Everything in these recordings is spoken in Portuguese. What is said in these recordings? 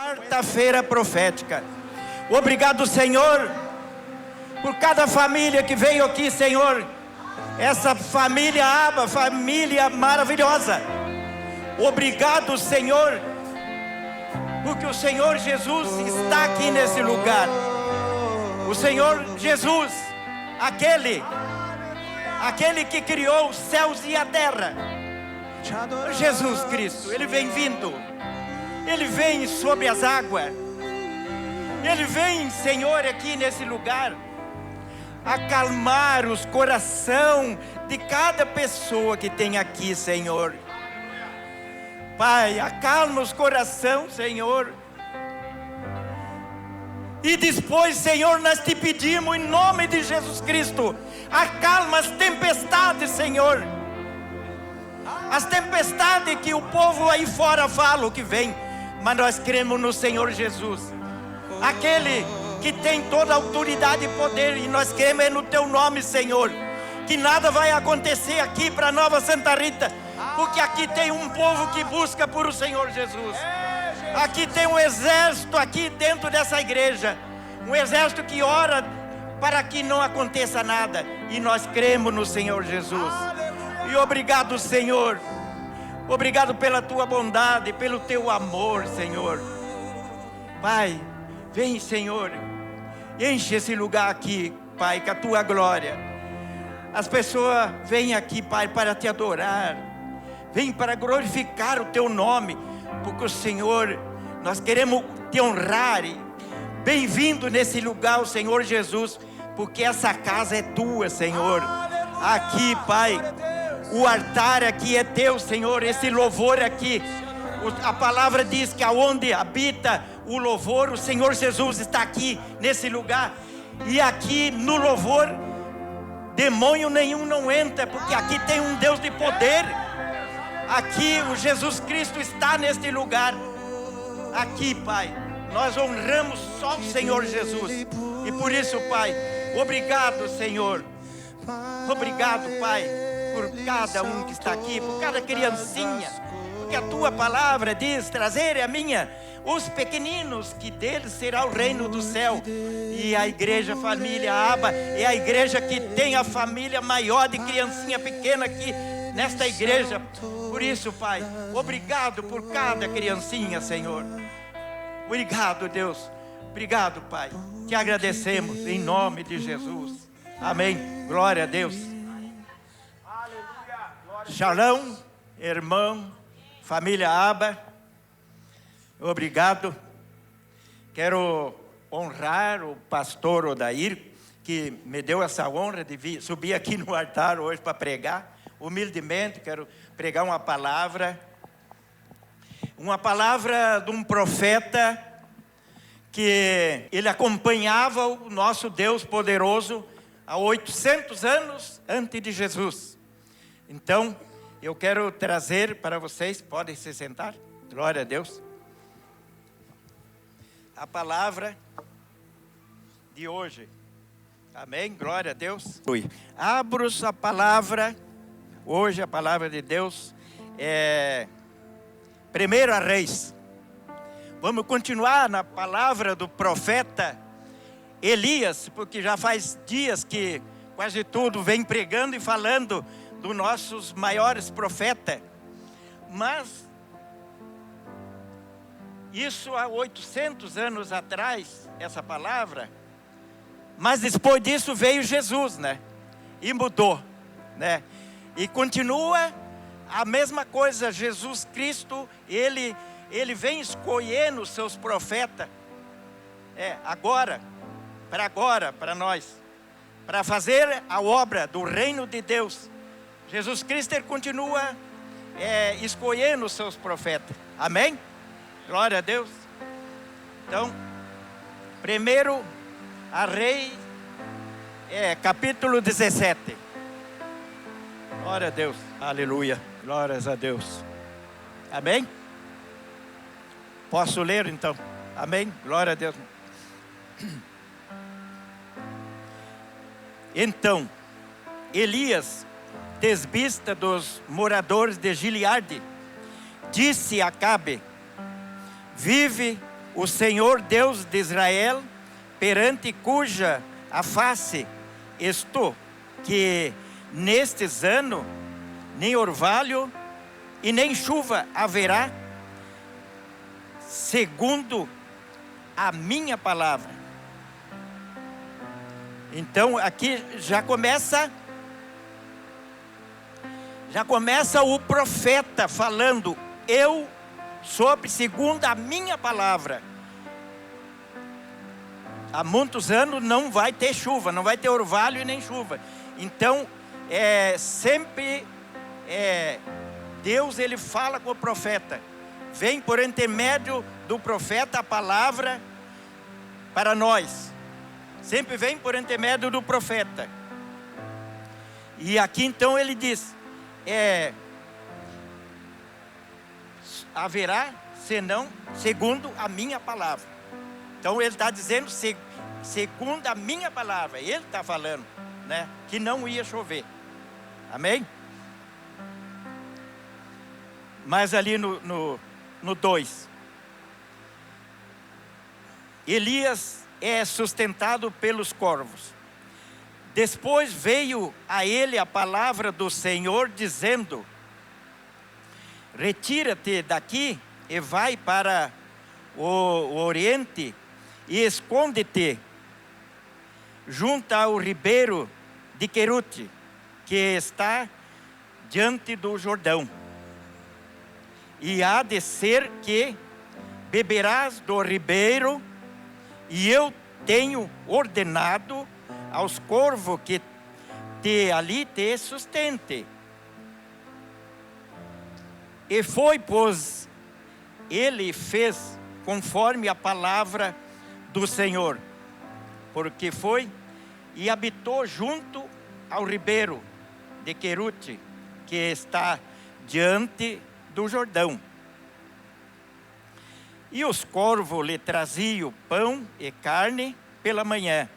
Quarta-feira profética. Obrigado, Senhor, por cada família que veio aqui, Senhor. Essa família Abba, família maravilhosa. Obrigado, Senhor, porque o Senhor Jesus está aqui nesse lugar. O Senhor Jesus, aquele que criou os céus e a terra. Jesus Cristo, Ele vem vindo. Ele vem sobre as águas. Ele vem, Senhor, aqui nesse lugar, acalmar os corações de cada pessoa que tem aqui, Senhor. Pai, acalma os corações, Senhor. E depois, Senhor, nós te pedimos em nome de Jesus Cristo, acalma as tempestades, Senhor. As tempestades que o povo aí fora fala que vem, mas nós cremos no Senhor Jesus, aquele que tem toda a autoridade e poder, e nós cremos no teu nome, Senhor, que nada vai acontecer aqui para Nova Santa Rita, porque aqui tem um povo que busca por o Senhor Jesus. Aqui tem um exército aqui dentro dessa igreja, um exército que ora para que não aconteça nada, e nós cremos no Senhor Jesus. E obrigado, Senhor, obrigado pela tua bondade, pelo teu amor, Senhor. Pai, vem, Senhor, enche esse lugar aqui, Pai, com a tua glória. As pessoas vêm aqui, Pai, para te adorar, vem para glorificar o teu nome, porque o Senhor, nós queremos te honrar. Bem-vindo nesse lugar, o Senhor Jesus, porque essa casa é tua, Senhor. Aqui, Pai, o altar aqui é teu, Senhor. Esse louvor aqui, a palavra diz que aonde habita o louvor, o Senhor Jesus está aqui nesse lugar. E aqui no louvor, demônio nenhum não entra, porque aqui tem um Deus de poder. Aqui o Jesus Cristo está neste lugar. Aqui, Pai, nós honramos só o Senhor Jesus. E por isso, Pai, obrigado, Senhor. Obrigado, Pai, por cada um que está aqui, por cada criancinha, porque a tua palavra diz: trazer a minha os pequeninos, que deles será o reino do céu. E a igreja família Abba é a igreja que tem a família maior de criancinha pequena aqui nesta igreja. Por isso, Pai, obrigado por cada criancinha, Senhor. Obrigado, Deus. Obrigado, Pai. Te agradecemos em nome de Jesus. Amém. Glória a Deus. Shalom, irmão, família Abba. Obrigado. Quero honrar o pastor Odair, que me deu essa honra de subir aqui no altar hoje para pregar. Humildemente quero pregar uma palavra de um profeta que ele acompanhava o nosso Deus poderoso há 800 anos antes de Jesus. Então, eu quero trazer para vocês, podem se sentar, glória a Deus, a palavra de hoje. Amém, glória a Deus. Abro a palavra, hoje a palavra de Deus é 1 Reis. Vamos continuar na palavra do profeta Elias, porque já faz dias que quase tudo vem pregando e falando dos nossos maiores profetas. Mas isso há 800 anos atrás, essa palavra. Mas depois disso veio Jesus, né? E mudou, né? E continua a mesma coisa. Jesus Cristo, Ele vem escolhendo os seus profetas. Agora, para nós, para fazer a obra do reino de Deus. Jesus Cristo, Ele continua escolhendo os seus profetas. Amém? Glória a Deus. Então, primeiro a Reis, capítulo 17. Glória a Deus. Aleluia. Glórias a Deus. Amém? Posso ler então? Amém? Glória a Deus. Então, Elias, tesbista dos moradores de Gileade, disse a Acabe: vive o Senhor Deus de Israel, perante cuja a face estou, que nestes anos nem orvalho e nem chuva haverá, segundo a minha palavra. Então aqui já começa o profeta falando: eu sobre segundo a minha palavra. Há muitos anos não vai ter chuva, não vai ter orvalho e nem chuva. Então sempre Deus, ele fala com o profeta, vem por intermédio do profeta a palavra para nós, sempre vem por intermédio do profeta. E aqui então ele diz, haverá, senão segundo a minha palavra. Então ele está dizendo segundo a minha palavra, ele está falando, né, que não ia chover. Amém? Mas ali no 2, Elias é sustentado pelos corvos. Depois veio a ele a palavra do Senhor dizendo: retira-te daqui e vai para o oriente e esconde-te junto ao ribeiro de Querute, que está diante do Jordão. E há de ser que beberás do ribeiro, e eu tenho ordenado aos corvos que ali te sustente. E foi, pois, ele fez conforme a palavra do Senhor, porque foi e habitou junto ao ribeiro de Querute, que está diante do Jordão. E os corvos lhe traziam pão e carne pela manhã,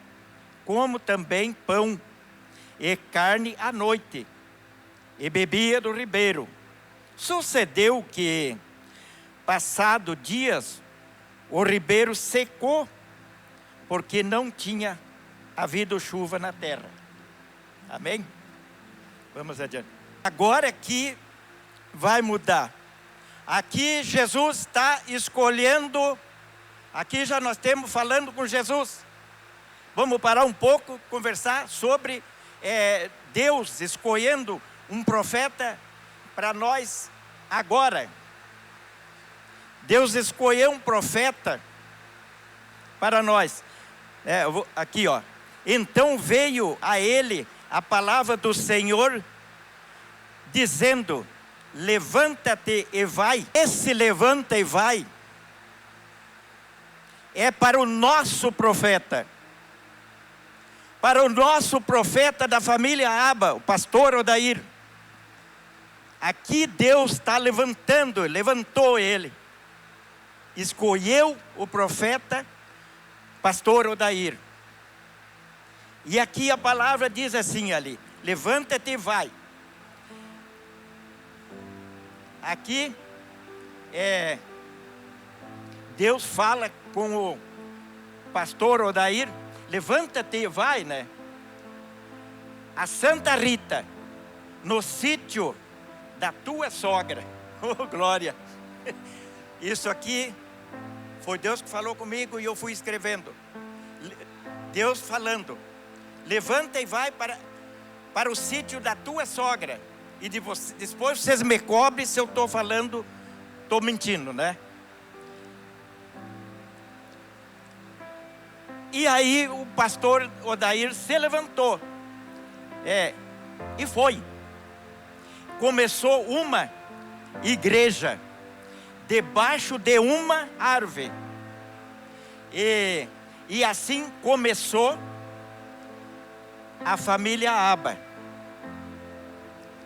como também pão e carne à noite, e bebia do ribeiro. Sucedeu que, passado dias, o ribeiro secou, porque não tinha havido chuva na terra. Amém? Vamos adiante. Agora aqui vai mudar. Aqui Jesus está escolhendo, aqui já nós estamos falando com Jesus. Vamos parar um pouco, conversar sobre Deus escolhendo um profeta para nós agora. Deus escolheu um profeta para nós. Aqui, ó. Então veio a ele a palavra do Senhor, dizendo: levanta-te e vai. Esse levanta e vai é para o nosso profeta. Para o nosso profeta da família Aba, o pastor Odair. Aqui Deus está levantou ele. Escolheu o profeta, pastor Odair. E aqui a palavra diz assim ali: levanta-te e vai. Aqui Deus fala com o pastor Odair: levanta-te e vai, né? A Santa Rita, no sítio da tua sogra. Oh, glória! Isso aqui foi Deus que falou comigo e eu fui escrevendo. Deus falando: levanta e vai para o sítio da tua sogra. E depois vocês me cobrem se eu estou falando, estou mentindo, né? E aí o pastor Odair se levantou. E foi. Começou uma igreja debaixo de uma árvore. E assim começou a família Aba.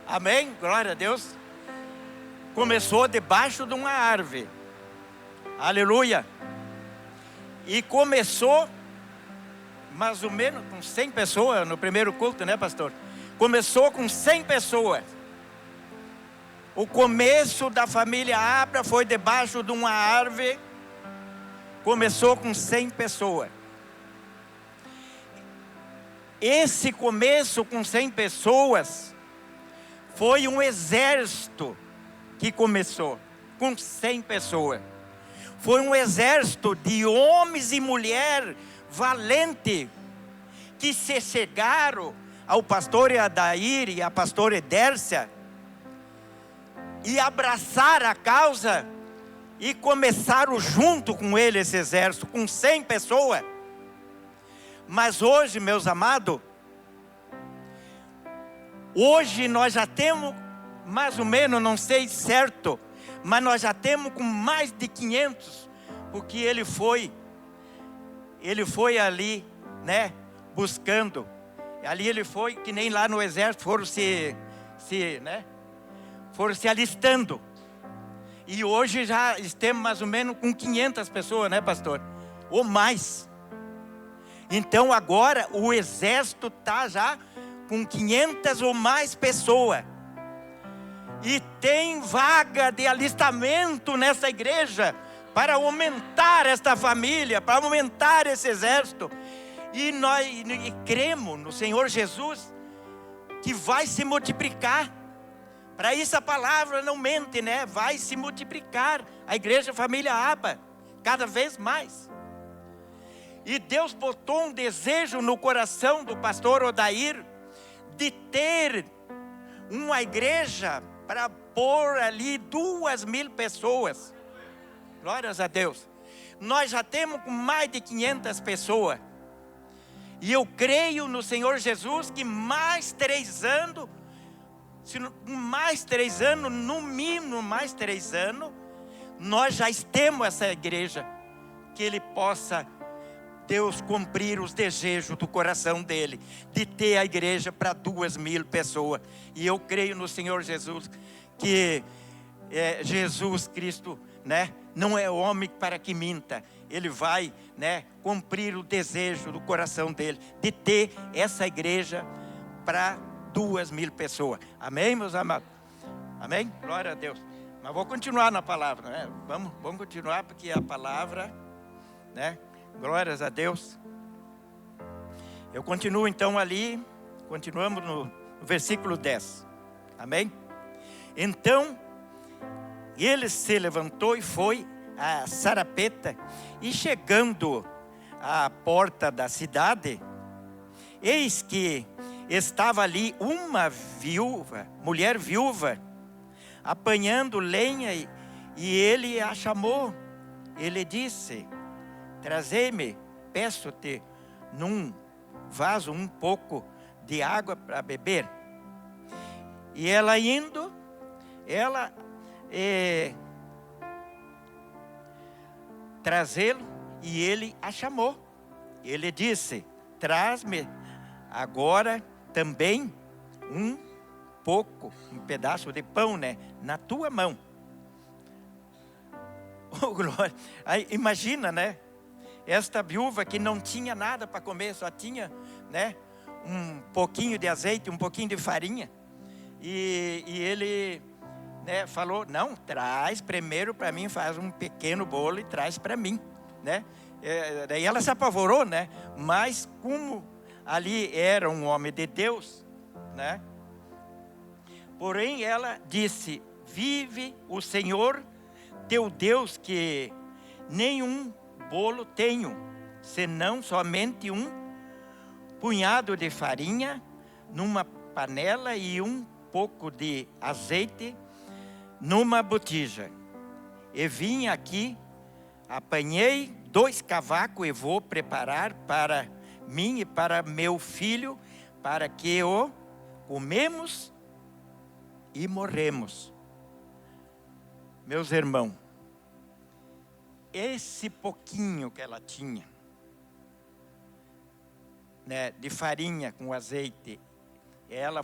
Amém? Glória a Deus. Começou debaixo de uma árvore. Aleluia. E começou mais ou menos com 100 pessoas no primeiro culto, né, pastor? Começou com 100 pessoas. O começo da família Aba foi debaixo de uma árvore, começou com 100 pessoas. Esse começo com 100 pessoas foi um exército que começou com 100 pessoas. Foi um exército de homens e mulheres valentes que se chegaram ao pastor Adair e à pastora Edércia e abraçaram a causa e começaram junto com ele esse exército, com 100 pessoas. Mas hoje, meus amados, hoje nós já temos, mais ou menos, não sei certo, mas nós já temos com mais de 500, porque ele foi ali, né, buscando. Ali ele foi, que nem lá no exército, foram se alistando. E hoje já estamos mais ou menos com 500 pessoas, né, pastor? Ou mais. Então agora o exército está já com 500 ou mais pessoas. E tem vaga de alistamento nessa igreja para aumentar esta família, para aumentar esse exército. E nós cremos no Senhor Jesus que vai se multiplicar. Para isso a palavra não mente, né? Vai se multiplicar a igreja Família Aba cada vez mais. E Deus botou um desejo no coração do pastor Odair de ter uma igreja para pôr ali 2.000 pessoas. Glórias a Deus. Nós já temos mais de 500 pessoas. E eu creio no Senhor Jesus que mais 3 anos, no mínimo mais 3 anos, nós já temos essa igreja, que Ele possa, Deus, cumprir os desejos do coração dele, de ter a igreja para 2.000 pessoas. E eu creio no Senhor Jesus, que Jesus Cristo, né, não é homem para que minta. Ele vai, né, cumprir o desejo do coração dele, de ter essa igreja para 2.000 pessoas. Amém, meus amados? Amém? Glória a Deus. Mas vou continuar na palavra, né? Vamos continuar, porque a palavra, né? Glórias a Deus. Eu continuo então ali, continuamos no versículo 10. Amém? Então, ele se levantou e foi a Sarapeta, e chegando à porta da cidade, eis que estava ali uma mulher viúva, apanhando lenha, e ele a chamou. Ele disse: trazei-me, peço-te, num vaso um pouco de água para beber. E ela indo, trazê-lo, e ele a chamou. Ele disse: traz-me agora também um pedaço de pão, né, na tua mão. Oh, glória. Aí, imagina, né, esta viúva que não tinha nada para comer, só tinha, né, um pouquinho de azeite, um pouquinho de farinha. E ele, né, falou: não, traz primeiro para mim, faz um pequeno bolo e traz para mim, né? Daí ela se apavorou, né? Mas como ali era um homem de Deus, né? Porém ela disse: vive o Senhor teu Deus, que nenhum bolo tenho, senão somente um punhado de farinha numa panela e um pouco de azeite numa botija. E vim aqui, apanhei 2 cavacos e vou preparar para mim e para meu filho, para que o comemos e morremos. Meus irmãos, esse pouquinho que ela tinha, né, de farinha com azeite, ela,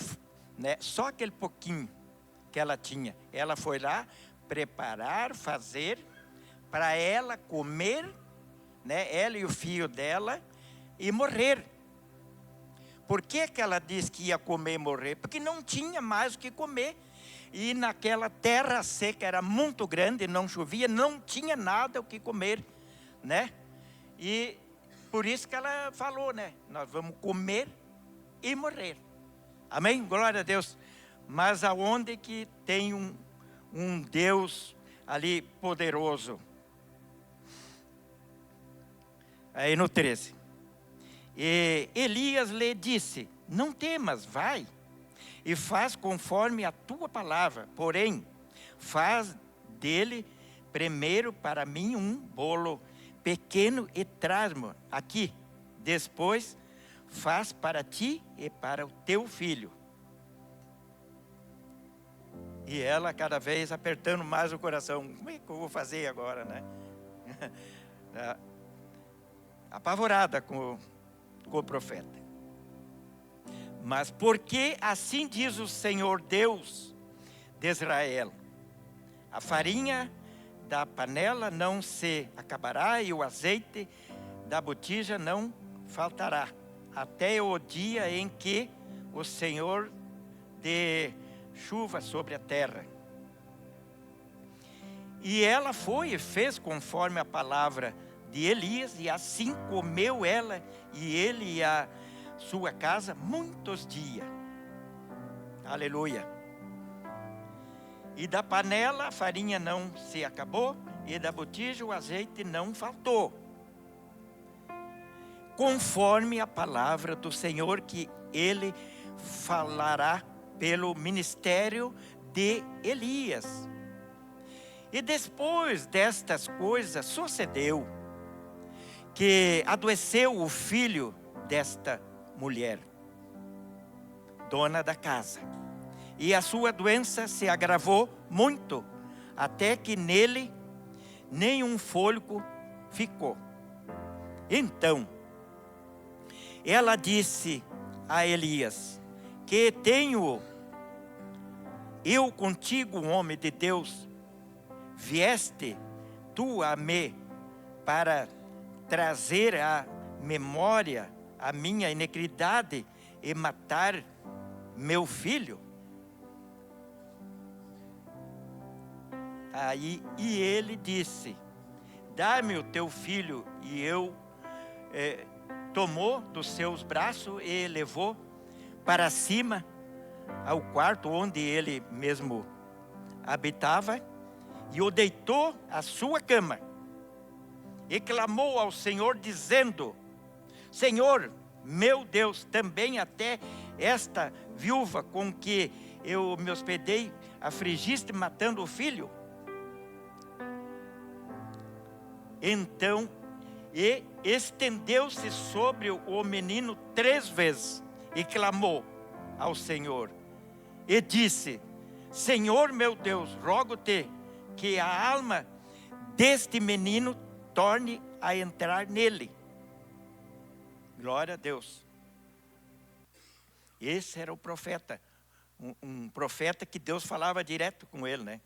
né, só aquele pouquinho que ela tinha, ela foi lá preparar, fazer para ela comer, né, ela e o filho dela, e morrer. Por que ela disse que ia comer e morrer? Porque não tinha mais o que comer. E naquela terra seca, era muito grande, não chovia, não tinha nada o que comer. né? E por isso que ela falou, né? Nós vamos comer e morrer. Amém? Glória a Deus. Mas aonde que tem um Deus ali poderoso? Aí no 13. E Elias lhe disse: não temas, vai e faz conforme a tua palavra. Porém, faz dele primeiro para mim um bolo pequeno e traz-me aqui. Depois, faz para ti e para o teu filho. E ela cada vez apertando mais o coração. Como é que eu vou fazer agora, né? Apavorada com o profeta. Mas porque assim diz o Senhor Deus de Israel: a farinha da panela não se acabará e o azeite da botija não faltará, até o dia em que o Senhor dê chuva sobre a terra. E ela foi e fez conforme a palavra de Elias, e assim comeu ela e ele e a sua casa muitos dias. Aleluia. E da panela a farinha não se acabou, e da botija o azeite não faltou, conforme a palavra do Senhor que ele falará pelo ministério de Elias. E depois destas coisas sucedeu que adoeceu o filho desta mulher, dona da casa, e a sua doença se agravou muito, até que nele nenhum fôlego ficou. Então ela disse a Elias: que tenho eu contigo, homem de Deus? Vieste tu a mim para trazer à memória a minha iniquidade e matar meu filho? Aí, e ele disse: dá-me o teu filho. E eu tomou dos seus braços e levou para cima ao quarto onde ele mesmo habitava, e o deitou à sua cama, e clamou ao Senhor dizendo: Senhor, meu Deus, também até esta viúva com que eu me hospedei afligiste matando o filho? Então, e estendeu-se sobre o menino 3 vezes, e clamou ao Senhor, e disse: Senhor meu Deus, rogo-te que a alma deste menino torne a entrar nele. Glória a Deus. Esse era o profeta, um profeta que Deus falava direto com ele, né?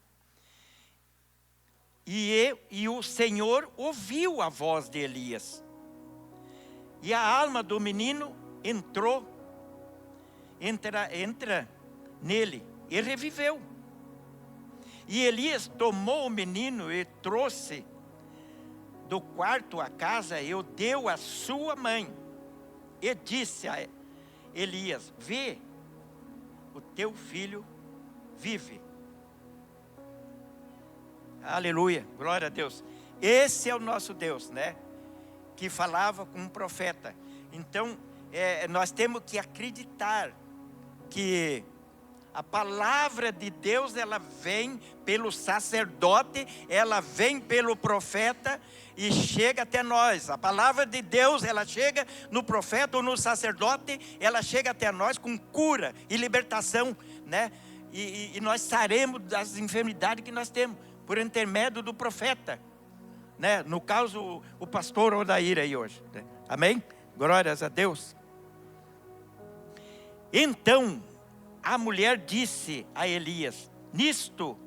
E o Senhor ouviu a voz de Elias, e a alma do menino entra nele, e reviveu. E Elias tomou o menino e trouxe do quarto à casa, e o deu à sua mãe, e disse a Elias: vê, o teu filho vive. Aleluia, glória a Deus. Esse é o nosso Deus, né? Que falava com um profeta. Então, nós temos que acreditar que a palavra de Deus, ela vem pelo sacerdote, ela vem pelo profeta e chega até nós. A palavra de Deus, ela chega no profeta ou no sacerdote, ela chega até nós com cura e libertação, né? E nós saremos das enfermidades que nós temos, por intermédio do profeta, né? No caso, o pastor Odair aí hoje, né? Amém? Glórias a Deus. Então a mulher disse a Elias: nisto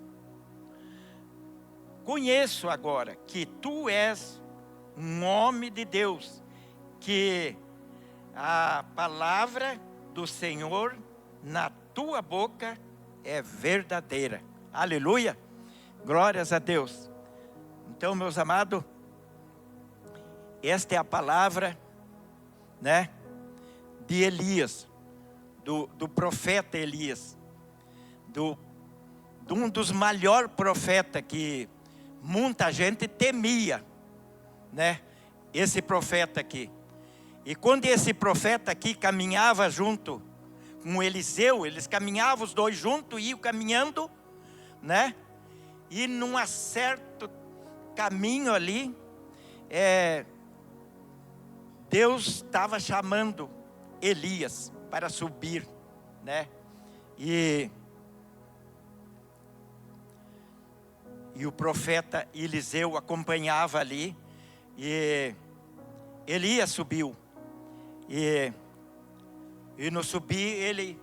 conheço agora que tu és um homem de Deus, que a palavra do Senhor na tua boca é verdadeira. Aleluia, glórias a Deus. Então, meus amados, esta é a palavra, né, de Elias, do profeta Elias, de um dos maiores profetas que muita gente temia, né, esse profeta aqui. E quando esse profeta aqui caminhava junto com Eliseu, eles caminhavam os dois juntos, iam caminhando, né, e num certo caminho ali, Deus estava chamando Elias para subir, né? E o profeta Eliseu acompanhava ali, e Elias subiu, e no subir ele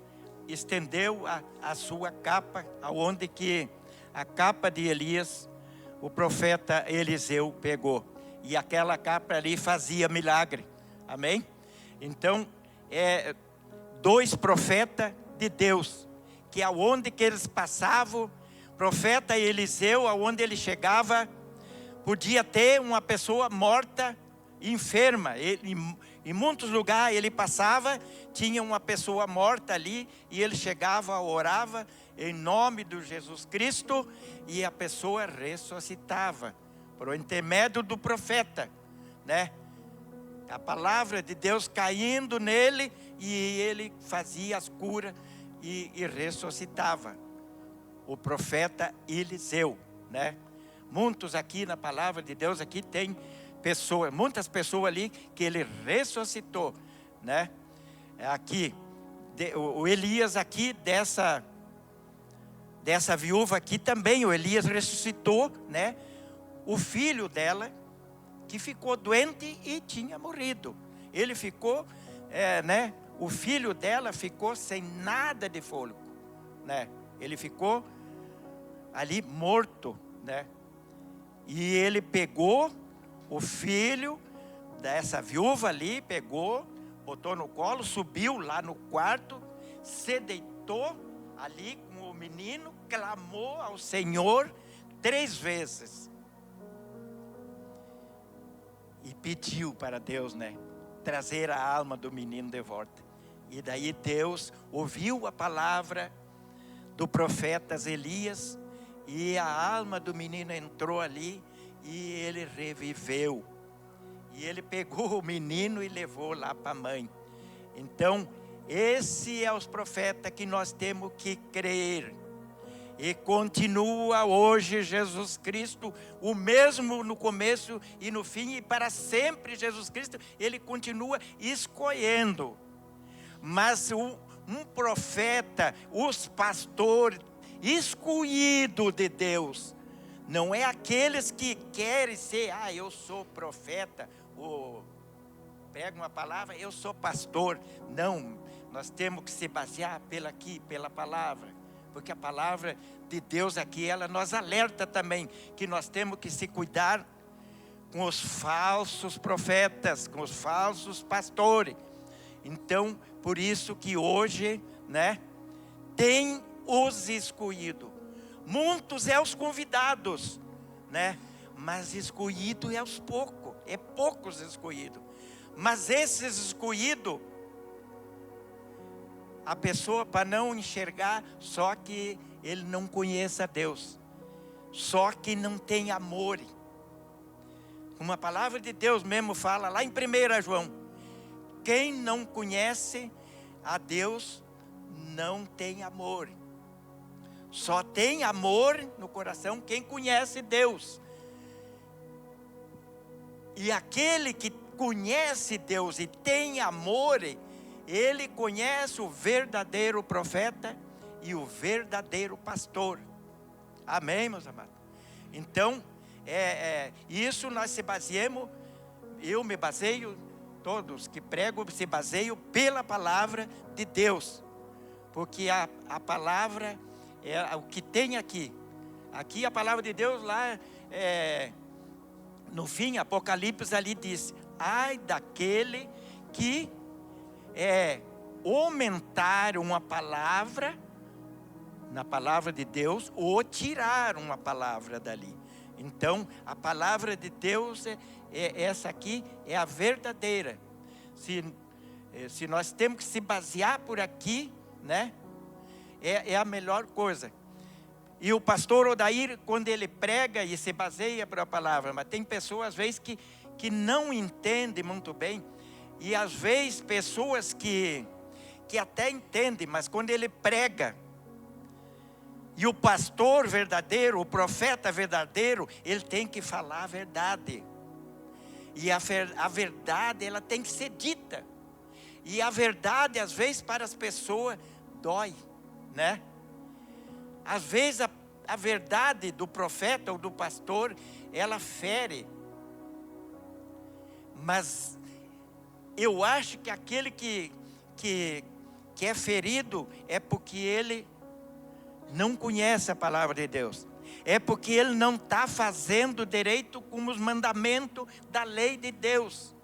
estendeu a sua capa, aonde que a capa de Elias, o profeta Eliseu pegou, e aquela capa ali fazia milagre, amém? Então, dois profetas de Deus, que aonde que eles passavam, profeta Eliseu, aonde ele chegava, podia ter uma pessoa morta, enferma. Em muitos lugares ele passava, tinha uma pessoa morta ali, e ele chegava, orava em nome de Jesus Cristo, e a pessoa ressuscitava, por intermédio do profeta, né? A palavra de Deus caindo nele, e ele fazia as curas e ressuscitava. O profeta Eliseu, né? Muitos aqui na palavra de Deus, aqui tem pessoas, muitas pessoas ali que ele ressuscitou, né? Aqui, o Elias aqui, dessa viúva aqui também, o Elias ressuscitou, né? O filho dela, que ficou doente e tinha morrido. Ele ficou, né? O filho dela ficou sem nada de fôlego, né? Ele ficou ali morto, né? E ele pegou o filho dessa viúva ali, pegou, botou no colo, subiu lá no quarto, se deitou ali com o menino, clamou ao Senhor 3 vezes. E pediu para Deus, né, trazer a alma do menino de volta. E daí Deus ouviu a palavra do profeta Elias, e a alma do menino entrou ali, e ele reviveu. E ele pegou o menino e levou lá para a mãe. Então, esse é os profetas que nós temos que crer. E continua hoje Jesus Cristo, o mesmo no começo e no fim, e para sempre Jesus Cristo, ele continua escolhendo. Mas um profeta, os pastores, escolhido de Deus, não é aqueles que querem ser, eu sou profeta, ou pega uma palavra, eu sou pastor. Não, nós temos que se basear pela palavra, porque a palavra de Deus aqui, ela nos alerta também, que nós temos que se cuidar com os falsos profetas, com os falsos pastores. Então, por isso que hoje, né, tem os escolhidos. Muitos é os convidados, né? Mas escolhido é aos poucos, poucos escolhidos. Mas esses escolhidos, a pessoa para não enxergar, só que ele não conhece a Deus, só que não tem amor. Uma palavra de Deus mesmo fala lá em 1 João, quem não conhece a Deus não tem amor. Só tem amor no coração quem conhece Deus. E aquele que conhece Deus e tem amor, ele conhece o verdadeiro profeta e o verdadeiro pastor. Amém, meus amados? Então, isso nós se baseamos, eu me baseio, todos que pregam se baseiam pela palavra de Deus. Porque a palavra é o que tem aqui. Aqui a palavra de Deus lá, no fim, Apocalipse ali diz, ai daquele que aumentar uma palavra, na palavra de Deus, ou tirar uma palavra dali. Então, a palavra de Deus essa aqui é a verdadeira. Se nós temos que se basear por aqui, né? É a melhor coisa. E o pastor Odair, quando ele prega e se baseia para a palavra, mas tem pessoas às vezes que não entendem muito bem, e às vezes pessoas que até entendem, mas quando ele prega, e o pastor verdadeiro, o profeta verdadeiro, ele tem que falar a verdade. E a verdade, ela tem que ser dita. E a verdade, às vezes, para as pessoas, dói, né? Às vezes, a verdade do profeta ou do pastor, ela fere. Mas eu acho que aquele que é ferido é porque ele não conhece a palavra de Deus. É porque ele não está fazendo direito com os mandamentos da lei de Deus,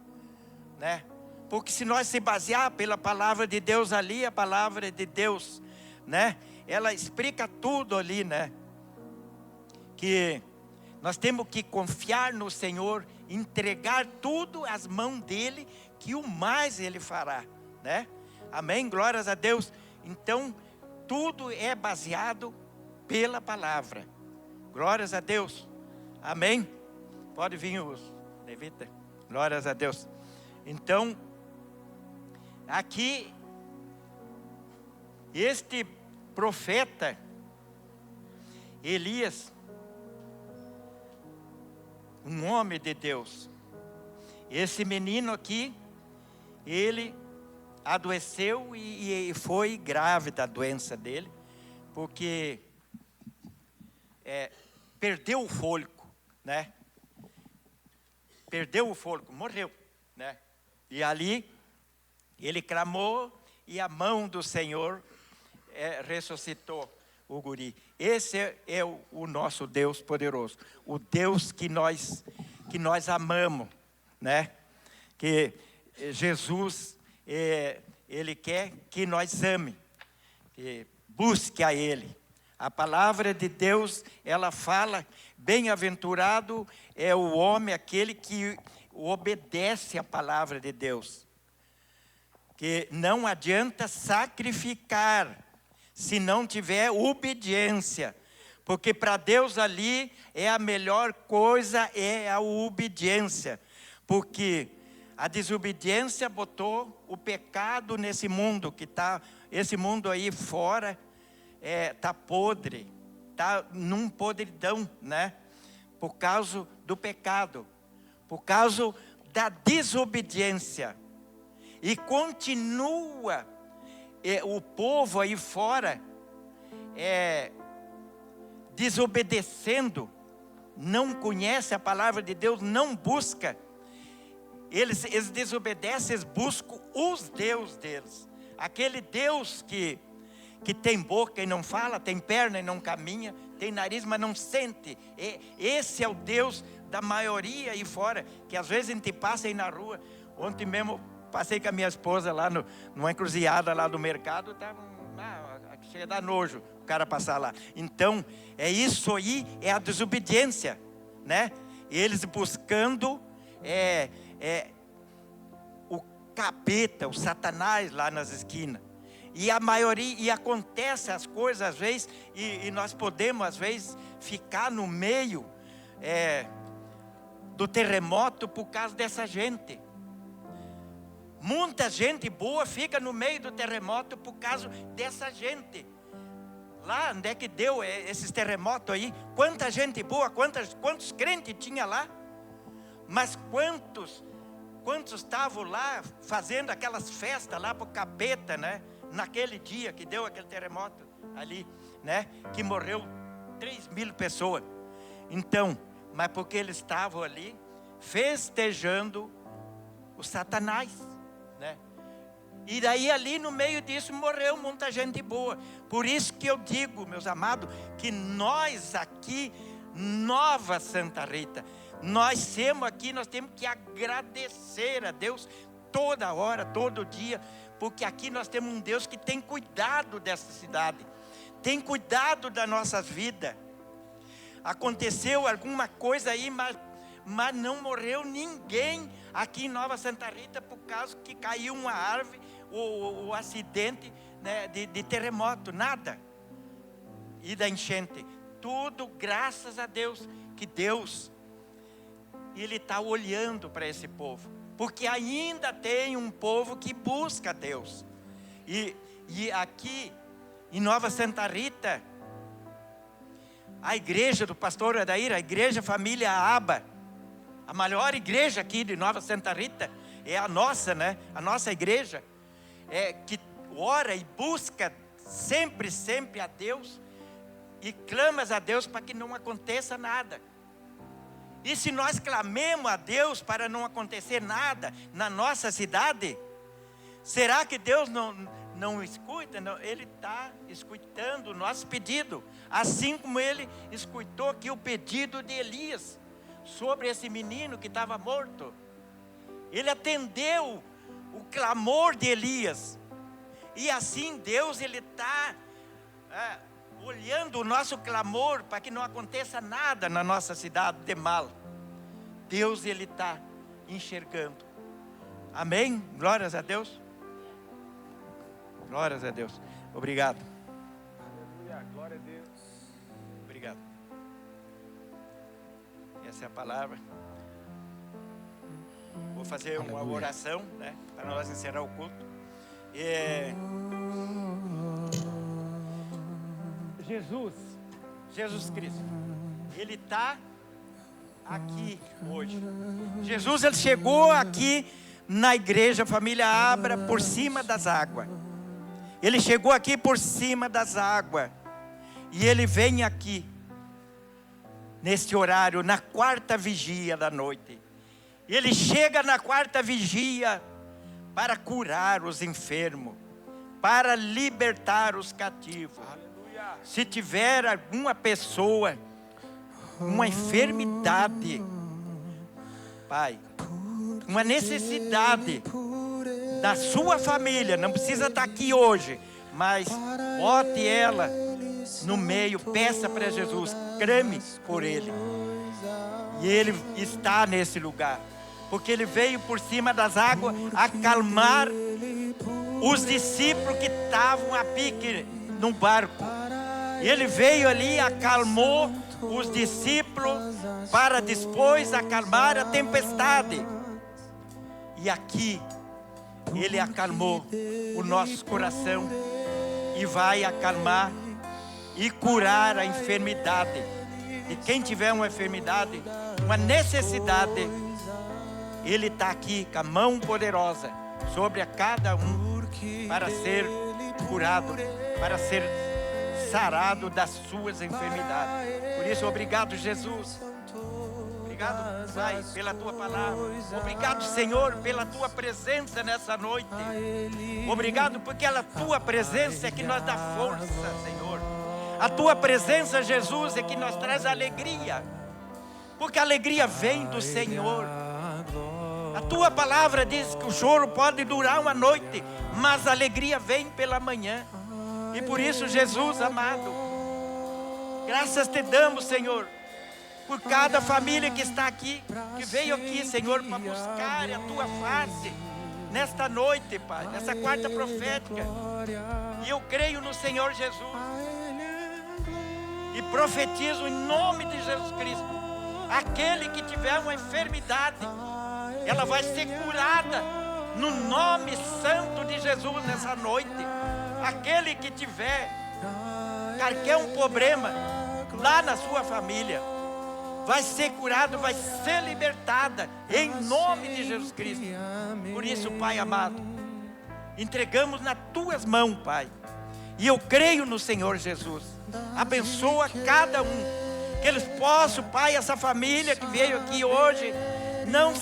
né? Porque se nós se basear pela palavra de Deus ali, a palavra de Deus, né? Ela explica tudo ali, né? Que nós temos que confiar no Senhor, entregar tudo às mãos dele, que o mais ele fará, né? Amém? Glórias a Deus. Então, tudo é baseado pela palavra. Glórias a Deus. Amém? Pode vir os levitas. Glórias a Deus. Então, aqui, este profeta, Elias, um homem de Deus. Esse menino aqui, ele adoeceu e foi grave da doença dele, porque perdeu o fôlego, né? Perdeu o fôlego, morreu, né? E ali ele clamou e a mão do Senhor ressuscitou o guri. Esse é o nosso Deus poderoso, o Deus que nós amamos, né? Que Jesus, ele quer que nós ame, que busque a Ele. A palavra de Deus, ela fala, bem-aventurado é o homem, aquele que obedece a palavra de Deus. Que não adianta sacrificar, se não tiver obediência. Porque para Deus ali, a melhor coisa é a obediência. Porque a desobediência botou o pecado nesse mundo, que está, esse mundo aí fora, está podre, está num podridão, né? Por causa do pecado, por causa da desobediência. E continua o povo aí fora desobedecendo, não conhece a palavra de Deus, não busca. Eles desobedecem, eles buscam os deuses deles. Aquele Deus que tem boca e não fala, tem perna e não caminha, tem nariz, mas não sente. Esse é o Deus da maioria aí fora, que às vezes a gente passa aí na rua. Ontem mesmo passei com a minha esposa lá numa encruzilhada lá do mercado, estava chega a dar nojo o cara passar lá. Então, isso aí, é a desobediência, né? Eles buscando o capeta, o Satanás lá nas esquinas. E a maioria, e acontece as coisas às vezes, e nós podemos às vezes ficar no meio do terremoto por causa dessa gente. Muita gente boa fica no meio do terremoto por causa dessa gente. Lá onde é que deu esses terremotos aí? Quanta gente boa, quantos crentes tinha lá? Mas quantos estavam lá fazendo aquelas festas lá para o capeta, né? Naquele dia que deu aquele terremoto ali, né? Que morreu 3.000 pessoas. Então, mas porque eles estavam ali festejando o Satanás, né? E daí ali no meio disso morreu muita gente boa. Por isso que eu digo, meus amados, que nós aqui, Nova Santa Rita, nós temos que agradecer a Deus toda hora, todo dia, porque aqui nós temos um Deus que tem cuidado dessa cidade, tem cuidado das nossas vidas. aconteceu alguma coisa aí, mas não morreu ninguém aqui em Nova Santa Rita por causa que caiu uma árvore ou acidente, né, de terremoto, nada. E da enchente. Tudo graças a Deus, que Deus, Ele está olhando para esse povo. Porque ainda tem um povo que busca Deus. E aqui em Nova Santa Rita, a igreja do pastor Adair, a igreja Família Aba, a maior igreja aqui de Nova Santa Rita, é a nossa, né? A nossa igreja, que ora e busca sempre a Deus, e clamas a Deus para que não aconteça nada. E se nós clamemos a Deus para não acontecer nada na nossa cidade, será que Deus não escuta? Não, Ele está escutando o nosso pedido, assim como Ele escutou aqui o pedido de Elias, sobre esse menino que estava morto. Ele atendeu o clamor de Elias, e assim Deus, Ele está olhando o nosso clamor para que não aconteça nada na nossa cidade de mal. Deus, Ele está enxergando. Amém? Glórias a Deus. Glórias a Deus. Obrigado. Aleluia, glória a Deus. Obrigado. Essa é a palavra. Vou fazer uma oração, né, para nós encerrar o culto. Jesus Cristo, Ele está aqui hoje. Jesus, Ele chegou aqui na igreja Família Abra por cima das águas. Ele chegou aqui por cima das águas. E Ele vem aqui neste horário, na quarta vigia da noite. Ele chega na quarta vigia para curar os enfermos, para libertar os cativos. Se tiver alguma pessoa, uma enfermidade, Pai, uma necessidade da sua família, não precisa estar aqui hoje, mas bote ela no meio, peça para Jesus, clame por Ele. E Ele está nesse lugar, porque Ele veio por cima das águas acalmar os discípulos que estavam a pique no barco. Ele veio ali, acalmou os discípulos para depois acalmar a tempestade. E aqui Ele acalmou o nosso coração e vai acalmar e curar a enfermidade. E quem tiver uma enfermidade, uma necessidade, Ele está aqui com a mão poderosa sobre a cada um para ser curado, para ser sarado das suas enfermidades. Por isso, obrigado, Jesus. Obrigado, Pai, pela Tua palavra. Obrigado, Senhor, pela Tua presença nessa noite. Obrigado porque a Tua presença é que nos dá força, Senhor. A Tua presença, Jesus, é que nos traz alegria. Porque a alegria vem do Senhor. A Tua palavra diz que o choro pode durar uma noite, mas a alegria vem pela manhã. E por isso, Jesus amado, graças te damos, Senhor, por cada família que está aqui, que veio aqui, Senhor, para buscar a Tua face nesta noite, Pai, nessa quarta profética. E eu creio no Senhor Jesus e profetizo em nome de Jesus Cristo, aquele que tiver uma enfermidade, ela vai ser curada no nome santo de Jesus nessa noite. Aquele que tiver qualquer um problema lá na sua família, vai ser curado, vai ser libertada em nome de Jesus Cristo. Por isso, Pai amado, entregamos nas Tuas mãos, Pai, e eu creio no Senhor Jesus. Abençoa cada um, que eles possam, Pai, essa família que veio aqui hoje, não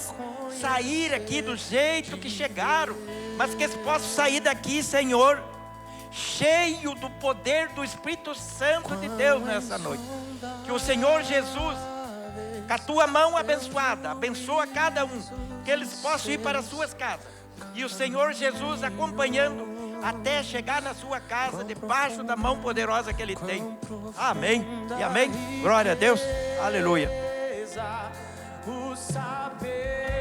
sair aqui do jeito que chegaram, mas que eles possam sair daqui, Senhor, cheio do poder do Espírito Santo de Deus nessa noite. Que o Senhor Jesus, com a Tua mão abençoada, abençoa cada um, que eles possam ir para as suas casas, e o Senhor Jesus acompanhando até chegar na sua casa, debaixo da mão poderosa que Ele tem. Amém e amém. Glória a Deus. Aleluia. O saber